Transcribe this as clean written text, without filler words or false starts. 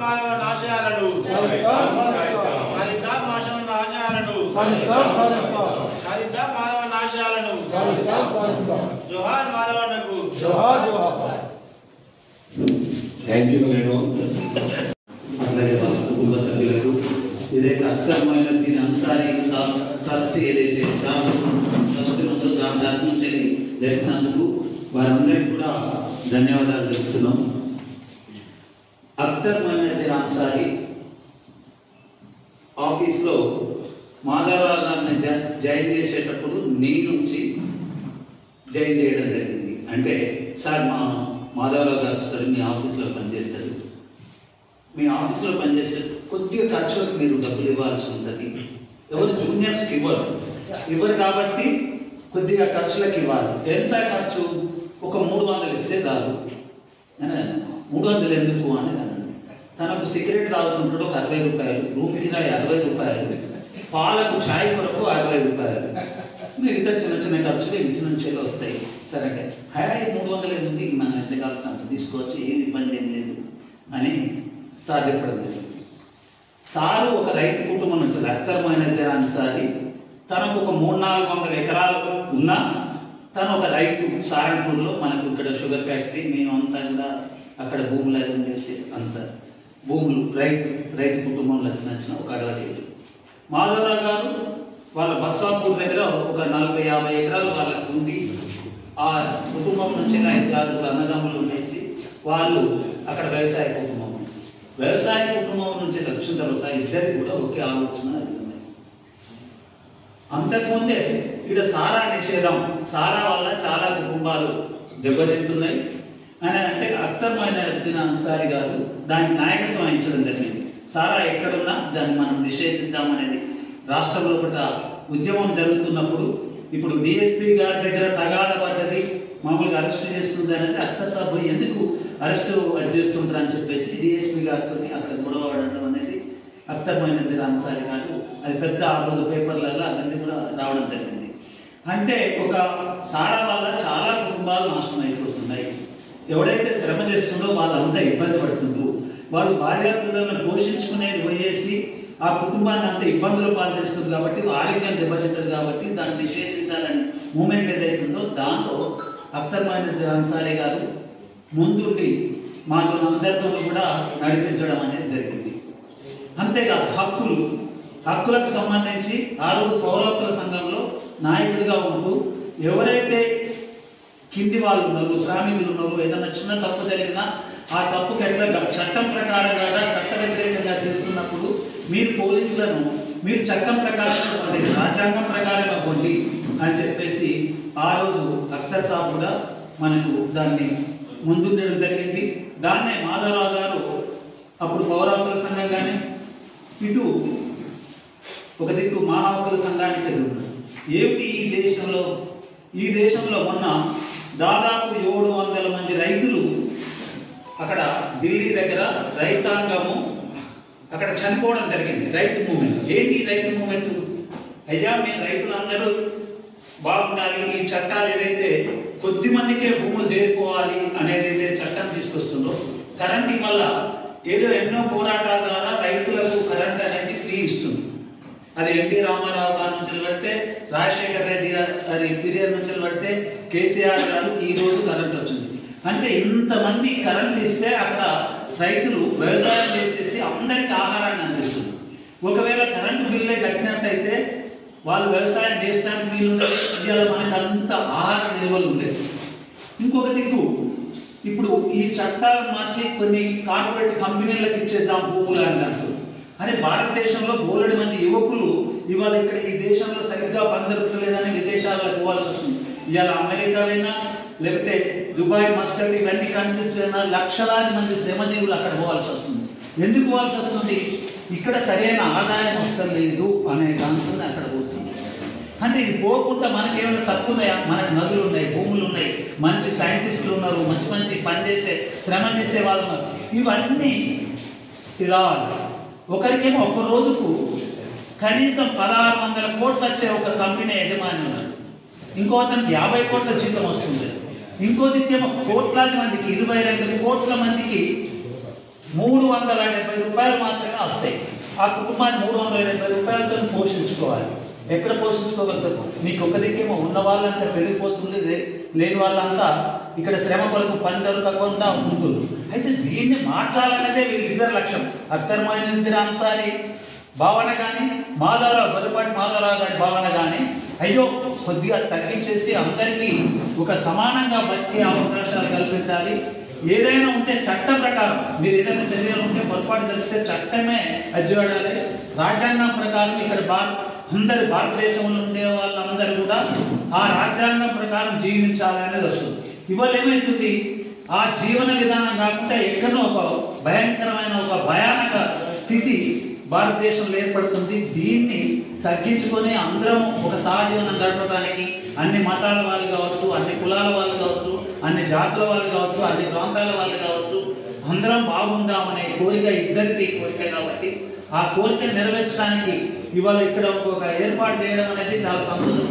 మాధవన్ ఆశయాలను సాధిద్దాం మాధవన్ ఆశయాలను సాధిద్దాం మాధవన్ ఆశయాలను జోహార్ మాధవన్నకు జోహార్ జోహార్. Thank you madam. అలాగే వాళ్ళ కుటుంబ సభ్యులకు ఏదైతే అఖ్తర్ మొయినుద్దీన్ అన్సారీ ట్రస్ట్ ఏదైతే ట్రస్ట్ ఉందో దాని తరఫు నుంచి జరిపినందుకు వారందరికీ కూడా ధన్యవాదాలు తెలుపుతున్నాం. అఖ్తర్ మొయినుద్దీన్ అన్సారీ ఆఫీస్లో మాధవరావు గారిని జాయిన్ చేసేటప్పుడు నీ నుంచి జాయిన్ చేయడం జరిగింది. అంటే సార్ మాధవరావు గారు వస్తారు, మీ ఆఫీస్లో పనిచేస్తారు, మీ ఆఫీస్లో పనిచేస్తే కొద్దిగా ఖర్చులకు మీరు డబ్బులు ఇవ్వాల్సి ఉంటుంది. ఎవరు జూనియర్స్కి ఇవ్వరు కాబట్టి కొద్దిగా ఖర్చులకు ఇవ్వాలి. ఎంత ఖర్చు? ఒక 300 ఇస్తే చాలు. 300 ఎందుకు అనేది అన్నాడు. తనకు సిగరెట్ తాగుతుంటాడు ఒక 60 రూపాయలు, రూమ్ కిరాయి 60 రూపాయలు, పాలకు ఛాయ్ కొరకు 60 రూపాయలు, మిగతా చిన్న చిన్న ఖర్చులు ఇంటి నుంచి వస్తాయి. సరే అంటే 300 ఏముంది, మనం ఎంత కాల్సిన అంత తీసుకోవచ్చు, ఏం ఇబ్బంది ఏం లేదు అని సార్ చెప్పడం జరిగింది. సారు ఒక రైతు కుటుంబం నుంచి అఖ్తర్ మొయినుద్దీన్ అన్సారీ తనకు ఒక 300-400 ఎకరాలు ఉన్నా తను ఒక రైతు. సారంపూర్లో మనకు ఇక్కడ షుగర్ ఫ్యాక్టరీ, మేమంతా కూడా అక్కడ భూములు అది ఉండేసి అన్సార్ భూములు రైతు కుటుంబంలో వచ్చిన ఒక అడవకేడు. మాధవరావు గారు వాళ్ళ బస్సాపూర్ దగ్గర ఒక 40-50 ఎకరాలు వాళ్ళకు ఉండి ఆ కుటుంబం నుంచి 5-6 అన్నదమ్ములు ఉండేసి వాళ్ళు అక్కడ వ్యవసాయ కుటుంబం నుంచి వచ్చిన తర్వాత ఇద్దరికి కూడా ఒకే ఆలోచన అది ఉంది. అంతకుముందే ఇక్కడ సారా నిషేధం, సారా వల్ల చాలా కుటుంబాలు దెబ్బతింటున్నాయి అని అంటే అఖ్తర్ మొయినుద్దీన్ అన్సారీ గారు దానికి నాయకత్వం వహించడం జరిగింది. సారా ఎక్కడున్నా దాన్ని మనం నిషేధిద్దామనేది రాష్ట్రంలో కూడా ఉద్యమం జరుగుతున్నప్పుడు ఇప్పుడు డిఎస్పీ గారి దగ్గర తగాద పడ్డది, మామూలుగా అరెస్ట్ చేస్తుంది అనేది అఖ్తర్ సాబ్ ఎందుకు అరెస్ట్ చేస్తుంటారు అని చెప్పేసి డిఎస్పీ గారితో అక్కడ గొడవ పడడం అనేది అఖ్తర్ మొయినుద్దీన్ అన్సారీ గారు అది పెద్ద ఆ రోజు పేపర్లలో అవన్నీ కూడా రావడం జరిగింది. అంటే ఒక సారా వల్ల చాలా కుటుంబాలు నాశనం అయిపోతున్నాయి. ఎవడైతే శ్రమ చేస్తుండో వాళ్ళంతా ఇబ్బంది పడుతుండ్రు, వాళ్ళు భార్యా పిల్లలను పోషించుకునేది పోయేసి ఆ కుటుంబాన్ని అంత ఇబ్బందులు పాలు చేస్తుంది కాబట్టి ఆరోగ్యం దెబ్బతింటుంది కాబట్టి దాన్ని నిషేధించాలని మూమెంట్ ఏదైతుందో దాంట్లో అఖ్తర్ మొయినుద్దీన్ అన్సారీ గారు ముందుండి మాతో అందరితో కూడా నడిపించడం అనేది జరిగింది. అంతేకాదు హక్కులకు సంబంధించి ఆ రోజు పౌర హక్కుల సంఘంలో నాయకుడిగా ఉంటూ ఎవరైతే కింది వాళ్ళు ఉన్నారు, శ్రామికులు ఉన్నారు, ఏదైనా చిన్న తప్పు జరిగినా ఆ తప్పుకి ఎట్లా చట్టం ప్రకారంగా చట్ట వ్యతిరేకంగా చేస్తున్నప్పుడు మీరు పోలీసులను మీరు చట్టం ప్రకారం రాజ్యాంగం ప్రకారంగా పొంది అని చెప్పేసి ఆ రోజు అఖ్తర్ సాబ్ కూడా మనకు దాన్ని ముందుండడం జరిగింది. దాన్నే మాధవరావు గారు అప్పుడు పౌర హక్కుల సంఘం కానీ ఇటు ఒక దిక్కు మానవ హక్కుల సంఘానికి ఎదురున్నారు. ఏమిటి ఈ దేశంలో మొన్న దాదాపు 700 మంది రైతులు అక్కడ ఢిల్లీ దగ్గర రైతాంగము అక్కడ చనిపోవడం జరిగింది. రైతు మూమెంట్ ఏంటి? రైతు మూమెంట్ అయ్యా మేము రైతులందరూ బాగుండాలి, ఈ చట్టాలు ఏదైతే కొద్ది మందికే భూములు చేరుకోవాలి అనేది ఏదైతే చట్టం తీసుకొస్తుందో కరెంట్ వల్ల ఏదో ఎన్నో పోరాటాల ద్వారా రైతులకు కరెంట్ అనేది ఫ్రీ ఇస్తుంది. అది ఎన్టీ రామారావు గారి నుంచి పెడితే రాజశేఖర్ రెడ్డి గారి పీరియడ్ నుంచి పెడితే కేసీఆర్ గారు ఈ రోజు కరెంట్ వచ్చింది. అంటే ఇంతమంది కరెంట్ ఇస్తే అక్కడ రైతులు వ్యవసాయం చేసేసి అందరికీ ఆహారాన్ని అందిస్తుంది. ఒకవేళ కరెంటు బిల్లే కట్టినట్టయితే వాళ్ళు వ్యవసాయం చేసడానికి వీలుండదు, మనకు అంత ఆహార నిల్వలు ఉండేది. ఇంకొక దిక్కు ఇప్పుడు ఈ చట్టాలు మార్చి కొన్ని కార్పొరేట్ కంపెనీలకు ఇచ్చేద్దాం భూములు అని అంటారు. అరే భారతదేశంలో బోలెడు మంది యువకులు ఇవాళ ఇక్కడ ఈ దేశంలో సరిగ్గా పని దొరుకుతలేదని విదేశాలకు పోవాల్సి వస్తుంది. ఇవాళ అమెరికా అయినా లేకపోతే దుబాయ్, మస్కట్ ఇవన్నీ కంట్రీస్ అయినా లక్షలాది మంది శ్రమజీవులు అక్కడ పోవాల్సి వస్తుంది. ఎందుకు పోవాల్సి వస్తుంది? ఇక్కడ సరైన ఆదాయం వస్తలేదు అనే దాంతో అక్కడ పోతుంది. అంటే ఇది పోకుండా మనకేమైనా తక్కువన్నాయా? మనకు నదులు ఉన్నాయి, భూములు ఉన్నాయి, మంచి సైంటిస్టులు ఉన్నారు, మంచి మంచి పనిచేసే శ్రమ చేసే వాళ్ళు ఉన్నారు. ఇవన్నీ రావాలి. ఒకరికేమో ఒక్క రోజుకు కనీసం 1600 కోట్లు వచ్చే ఒక కంపెనీ యజమాని ఉన్నాడు, ఇంకో అతనికి 50 కోట్ల జీతం వస్తుంది, ఇంకో దిక్కేమో కోట్లాది మందికి 22 కోట్ల మందికి 370 రూపాయలు మాత్రమే వస్తాయి. ఆ కుటుంబాన్ని 370 రూపాయలతో పోషించుకోవాలి. ఎక్కడ పోషించుకోగలుగుతారు? నీకు ఒక దిక్కేమో ఉన్న వాళ్ళంతా పెరిగిపోతుంది, లేని వాళ్ళంతా ఇక్కడ శ్రమ కొరకు పని దొరకకుండా ఉంటుంది. అయితే దీన్ని మార్చాలన్నదే వీళ్ళిద్దరు లక్ష్యం. అఖ్తర్ మొయినుద్దీన్ అన్సారీ భావన కానీ, బొర్రపాటి మాధవరావు గారి భావన కానీ, అయ్యో కొద్దిగా తగ్గించేసి అందరికీ ఒక సమానంగా బతికే అవకాశాలు కల్పించాలి. ఏదైనా ఉంటే చట్టం ప్రకారం మీరు ఏదైనా చర్యలు ఉంటే పొరపాటు జరిగితే చట్టమే అడ్డుపడాలి. రాజ్యాంగం ప్రకారం ఇక్కడ అందరి భారతదేశంలో ఉండే వాళ్ళందరూ కూడా ఆ రాజ్యాంగం ప్రకారం జీవించాలి అనేది వస్తుంది. ఇవాళ ఏమైతుంది, ఆ జీవన విధానం కాకుండా ఎక్కడో ఒక భయంకరమైన ఒక భయానక స్థితి భారతదేశంలో ఏర్పడుతుంది. దీన్ని తగ్గించుకొని అందరం ఒక సహజీవనం గడపడానికి అన్ని మతాల వాళ్ళు కావచ్చు, అన్ని కులాల వాళ్ళు కావచ్చు, అన్ని జాతుల వాళ్ళు కావచ్చు, అన్ని ప్రాంతాల వాళ్ళు కావచ్చు, అందరం బాగుందామనే కోరిక ఇద్దరిది కోరిక కాబట్టి ఆ కోరిక నెరవేర్చడానికి ఇవాళ ఇక్కడ ఒక ఏర్పాటు చేయడం అనేది చాలా సంతోషం.